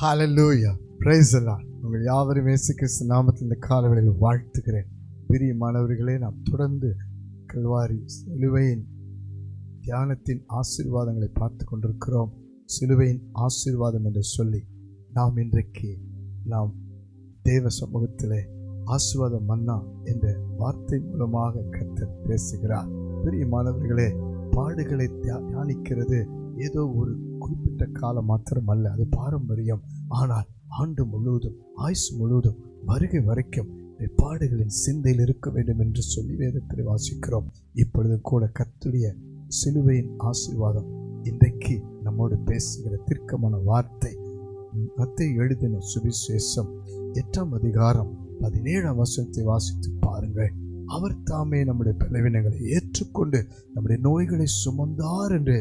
Hallelujah, praise the Lord. உங்கள் யாவரையும் இயேசு கிறிஸ்து நாமத்தில் இந்த காலவேளையில் வாழ்த்துகிறேன். பிரியமானவர்களே, நாம் தொடர்ந்து கல்வாரி சிலுவையின் தியானத்தின் ஆசீர்வாதங்களை பார்த்து கொண்டிருக்கிறோம். சிலுவையின் ஆசீர்வாதம் என்று சொல்லி நாம் இன்றைக்கு தேவ சமூகத்திலே ஆசீர்வாத மன்னா என்ற வார்த்தை மூலமாக கர்த்தர் பேசுகிறார். பிரியமானவர்களே, பாடுகளை தியானிக்கிறது ஏதோ ஒரு குறிப்பிட்ட காலம் மாத்திரம் அல்ல, அது பாரம்பரியம். ஆனால் ஆண்டு முழுவதும், ஆயுசு முழுவதும், வருகை வரைக்கும் பாடுகளின் சிந்தையில் இருக்க வேண்டும் என்று சொல்லி வேதத்தில் வாசிக்கிறோம். இப்பொழுது கூட கர்த்தருடைய சிலுவையின் ஆசீர்வாதம் இன்றைக்கு நம்மோடு பேசுகிற தீர்க்கமான வார்த்தை. மத்தேயு எழுதின சுவிசேஷம் 8ஆம் அதிகாரம் 17ஆம் வசனத்தை வாசித்து பாருங்கள். அவர் தாமே நம்முடைய பலவீனங்களை ஏற்றுக்கொண்டு நம்முடைய நோய்களை சுமந்தார் என்று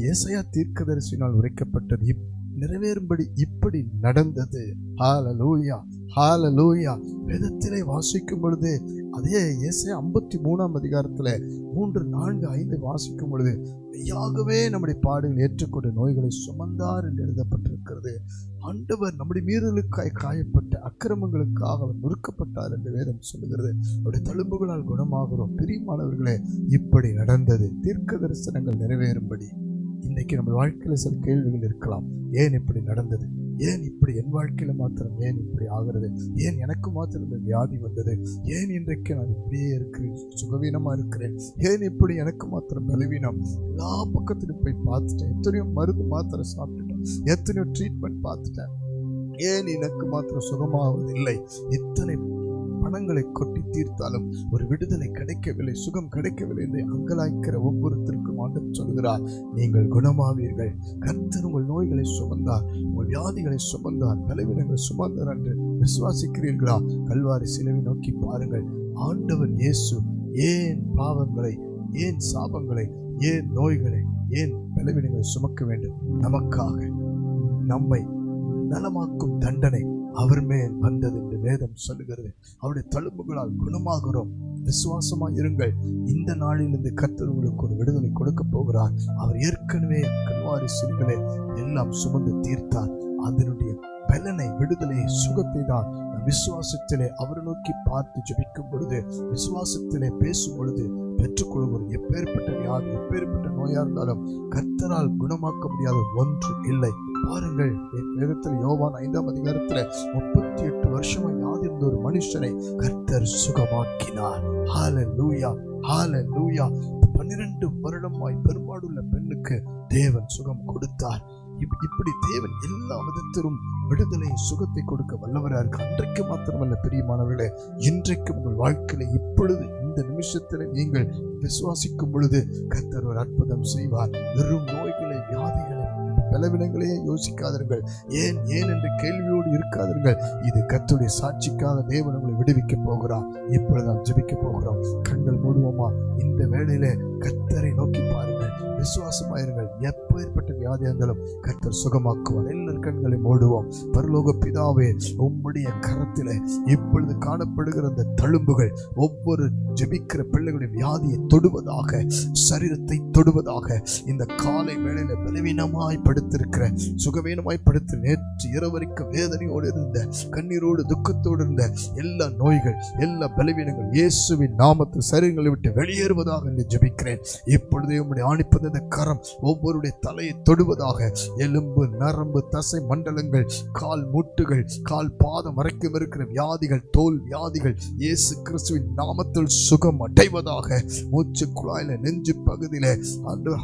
ஏசாயா தீர்க்கதரிசியினால் உரைக்கப்பட்டது நிறைவேறும்படி இப்படி நடந்தது. ஹல்லேலூயா, ஹல்லேலூயா. வேதத்திலே வாசிக்கும் பொழுது அதே ஏசாயா 53ஆம் அதிகாரத்தில் 3, 4, 5 வாசிக்கும் பொழுது மெய்யாகவே நம்முடைய பாடுகள் ஏற்றுக்கொண்டு நோய்களை சுமந்தார் என்று எழுதப்பட்டிருக்கிறது. ஆண்டவர் நம்முடைய மீறலுக்காய் காயப்பட்ட அக்கிரமங்களுக்காக அவர் நொறுக்கப்பட்டார் என்று வேதம் சொல்லுகிறது. அவருடைய தழும்புகளால் குணமாகிறோம். பிரியமானவர்களே, இப்படி நடந்தது தீர்க்க தரிசனங்கள் நிறைவேறும்படி. இன்றைக்கு நம்ம வாழ்க்கையில் சில கேள்விகள் இருக்கலாம். ஏன் இப்படி நடந்தது? ஏன் இப்படி என் வாழ்க்கையில மாத்திரம் ஏன் இப்படி ஆகிறது? ஏன் எனக்கு மாத்திரம் இந்த வியாதி வந்தது? ஏன் இன்றைக்கு நான் இப்படியே இருக்கிறேன், சுகவீனமா இருக்கிறேன்? ஏன் இப்படி எனக்கு மாத்திரம் பலவீனம்? எல்லா பக்கத்திலும் போய் பார்த்துட்டேன், எத்தனையோ மருந்து மாத்திரை சாப்பிட்டுட்டேன், எத்தனையோ ட்ரீட்மெண்ட் பார்த்துட்டேன், ஏன் எனக்கு மாத்திரம் சுகமாவதில்லை? இத்தனை பணங்களை கொட்டி தீர்த்தாலும் ஒரு விடுதலை கிடைக்கவில்லை, சுகம் கிடைக்கவில்லை என்று அங்கலாய்க்கிற ஒவ்வொருத்தருக்கும் ஆண்டவர் சொல்கிறார், நீங்கள் குணமாவீர்கள். கர்த்தர் உங்கள் நோய்களை சுமந்தார், உங்கள் வியாதிகளை சுமந்தார், பலவீனங்களை சுமந்தார் என்று விசுவாசிக்கிறீர்களா? கல்வாரி சிலுவை நோக்கி பாருங்கள். ஆண்டவர் இயேசு ஏன் பாவங்களை, ஏன் சாபங்களை, ஏன் நோய்களை, ஏன் பலவீனங்களை சுமக்க வேண்டும்? நமக்காக, நம்மை நலமாக்கும் தண்டனை அவர் மேல் வந்தது என்று வேதம் சொல்லுகிறது. அவருடைய தழும்புகளால் குணமாகிறோம். விசுவாசமாய் இருங்கள். இந்த நாளிலிருந்து கர்த்தர் உங்களுக்கு ஒரு விடுதலை கொடுக்க போகிறார். அவர் ஏற்கனவே கல்வாரி சிலுவையிலே எல்லாம் சுமந்து தீர்த்தார். அதனுடைய பலனை, விடுதலை, சுகத்தை தான் விசுவாசத்திலே அவரை நோக்கி பார்த்து ஜெபிக்கும் பொழுது, விசுவாசத்திலே பேசும் பொழுது பெற்றுக்கொள்வோம். எப்பேற்பட்ட வியாதி, எப்பேற்பட்ட நோயா இருந்தாலும் கர்த்தரால் குணமாக்க முடியாத ஒன்று இல்லை. பாருங்கள், வேதத்தில் யோவான் 5ஆம் அதிகாரத்தில் 38 வருஷமா வியாதி இருந்த ஒரு மனுஷனை கர்த்தர் சுகமாக்கினார். ஹல்லேலூயா, ஹல்லேலூயா. 12 வருடமாய் பெரும்பாடுள்ள பெண்ணுக்கு தேவன் சுகம் கொடுத்தார். இப்படி தேவன் எல்லா விதத்திலும் விடுதலை, சுகத்தை கொடுக்க வல்லவராக இருக்கு. அன்றைக்கு மாத்திரமல்ல பிரியமானவர்களே, இன்றைக்கு உங்கள் வாழ்க்கையில இப்பொழுது இந்த நிமிஷத்துல நீங்கள் விசுவாசிக்கும் பொழுது கர்த்தர் ஒரு அற்புதம் செய்வார். வெறும் நோய்களை, வியாதிகளை, பலவீனங்களையே யோசிக்காதீர்கள். ஏன் ஏன் என்ற கேள்வியோடு இருக்காதீர்கள். இது கர்த்தருடைய சாட்சிக்காக தேவன் உங்களை விடுவிக்க போகிறார். இப்பொழுது நாம் ஜெபிக்க போகிறோம். கண்கள் மூடுவோமா? இந்த வேளையில கர்த்தரை நோக்கி பாருங்கள், விசுவாசமாயிருங்கள். எப்பேற்பட்ட வியாதி இருந்தாலும் கர்த்தர் சுகமாக்குவார். எல்லார் கண்களை மூடுவோம். பரலோக பிதாவே, உம்முடைய கரத்திலே இப்பொழுது காணப்படுகிற அந்த தழும்புகள் ஒவ்வொரு ஜெபிக்கிற பிள்ளைகளுடைய வியாதியை தொடுவதாக, சரீரத்தை தொடுவதாக. இந்த காலை வேளையில பலவீனமாய் படுத்திருக்கிற, சுகவீனமாய் படுத்து நேற்று இரவு வரைக்கும் வேதனையோடு இருந்த, கண்ணீரோடு துக்கத்தோடு இருந்த எல்லா நோய்கள், எல்லா பலவீனங்கள் இயேசுவின் நாமத்தில் சரீரங்களை விட்டு வெளியேறுவதாக என்று ஜெபிக்கிறேன். இப்பொழுதே உம்முடைய ஆணிப்பது இந்த கரம் ஒவ்வொருடைய தலையை தொடுவதாக. எலும்பு, நரம்பு, தசை மண்டலங்கள், கால் மூட்டுகள், கால் பாதம் வரைக்கும் இருக்கிற வியாதிகள், தோல் வியாதிகள் இயேசு கிறிஸ்துவின் நாமத்தில் சுகம் அடைவதாக. மூச்சு குழாயில, நெஞ்சு பகுதியில,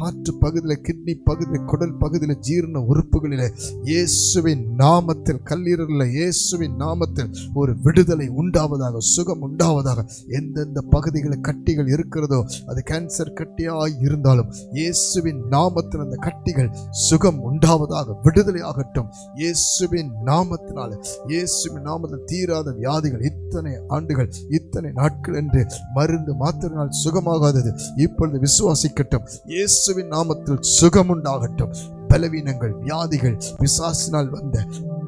ஹார்ட் பகுதியில, கிட்னி பகுதியில, குடல் பகுதியில, ஜீரண உறுப்புகளில இயேசுவின் நாமத்தில், கல்லீரலில் இயேசுவின் நாமத்தில் ஒரு விடுதலை உண்டாவதாக, சுகம் உண்டாவதாக. எந்தெந்த பகுதிகளில் கட்டிகள் இருக்கிறதோ, அது கேன்சர் கட்டியாய் இருந்தாலும் இயேசுவின் நாமத்தில் அந்த கட்டிகள் சுகம் உண்டாவதாக, விடுதலை ஆகட்டும் இயேசுவின் நாமத்தினால. இயேசுவின் நாமத்தில் தீராத வியாதிகள், இத்தனை ஆண்டுகள், இத்தனை நாட்கள் என்று மருந்து மாத்திரையினால் சுகமாகாதது இப்பொழுது விசுவாசிக்கட்டும். இயேசுவின் நாமத்தில் சுகம் உண்டாகட்டும். பலவீனங்கள், வியாதிகள், பிசாசினால் வந்த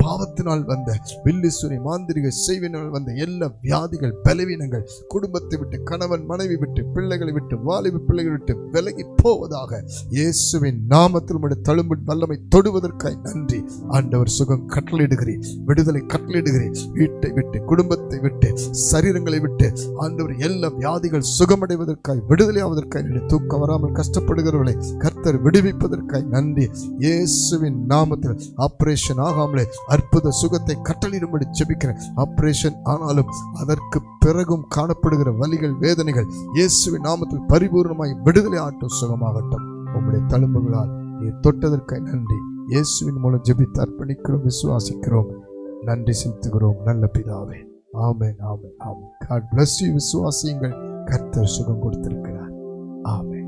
பாவத்தினால் வந்த வில்லிசுரி மாந்திரிக செய்வினால் வந்த எல்லா வியாதிகள், பலவீனங்கள் குடும்பத்தை விட்டு, கணவன் மனைவி விட்டு, பிள்ளைகளை விட்டு, வாலிப பிள்ளைகளை விட்டு விலகி போவதாக இயேசுவின் நாமத்தில் உம்முடைய தழும்பு வல்லமை தொடுவதற்காய் நன்றி. ஆண்டவர் சுகம் கட்டளையிடுகிறேன், விடுதலை கட்டளையிடுகிறேன். வீட்டை விட்டு, குடும்பத்தை விட்டு, சரீரங்களை விட்டு ஆண்டவர் எல்லா வியாதிகள் சுகமடைவதற்காய், விடுதலையாவதற்காய், தூக்கம் வராமல் கஷ்டப்படுகிறவர்களை கர்த்தர் விடுவிப்பதற்காய் நன்றி. இயேசுவின் நாமத்தில் ஆபரேஷன் ஆகாமலே அற்புத சுகத்தை கட்டளையிடும்படி ஜெபிக்கிறேன். ஆபரேஷன் ஆனாலும் அதற்கு பிறகும் காணப்படுகிற வலிகள், வேதனைகள் இயேசுவின் நாமத்தில் பரிபூர்ணமாய் விடுதலை ஆட்டும், சுகமாகட்டும். உம்முடைய தழும்புகளால் நீர் தொட்டதற்காய் நன்றி. இயேசுவின் மூலம் ஜெபித்து அர்ப்பணிக்கிறோம், விசுவாசிக்கிறோம், நன்றி செலுத்துகிறோம் நல்ல பிதாவே. ஆமென், ஆமென், ஆமென். God bless you. விசுவாசியுங்கள், கர்த்தர் சுகம் கொடுத்திருக்கிறார். ஆமென்.